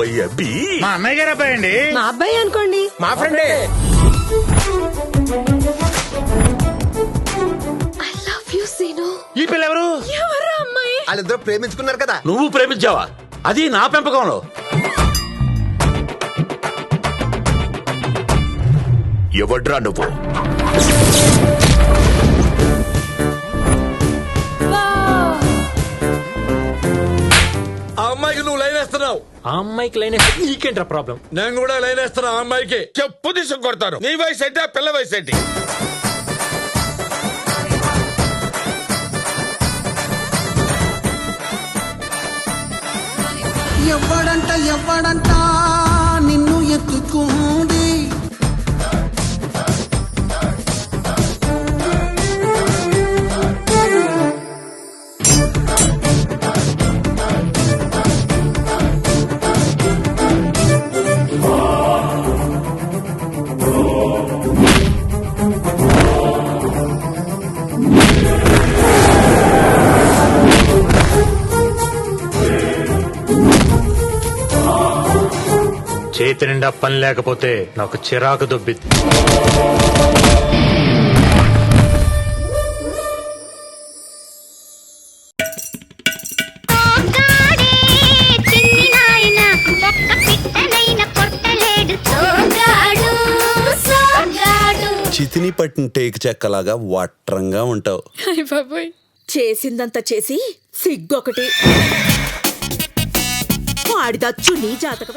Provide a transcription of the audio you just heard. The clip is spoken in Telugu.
అబ్బాయి అబ్బి మా అన్నయ్య గారు అబ్బాయి అండి. మా అబ్బాయి అనుకోండి. మా ఫ్రెండే. I love you Seenu. ఈ పిల్ల ఎవరు? ఎవరు అమ్మాయి? వాళ్ళిద్దరు ప్రేమించుకున్నారు కదా. నువ్వు ప్రేమించావా? అది నా పెంపకంలో. ఎవడ్రా నువ్వు? ఆ అమ్మాయికి నువ్వు లైన్ వేస్తున్నావు. ఆ అమ్మాయికి లైన్ నీకేంట్రా ప్రాబ్లం? నేను కూడా లైన్ వేస్తున్నా. ఆ అమ్మాయికి చెప్పు తీసుకు కొడతాను. నీ వయసు ఏంటి? ఆ పిల్ల వయసు ఏంటి? ఎవ్వడంట నిన్ను ఎత్తుకుంది. చేతి నిండా పని లేకపోతే నాకు చిరాకు దొబ్బిద్ది. చితిని పట్టిన టేకు చెక్కలాగా వట్రంగా ఉంటావు. చేసిందంతా చేసి సిగ్గొకటి. వాడిదచ్చు నీ జాతకమే.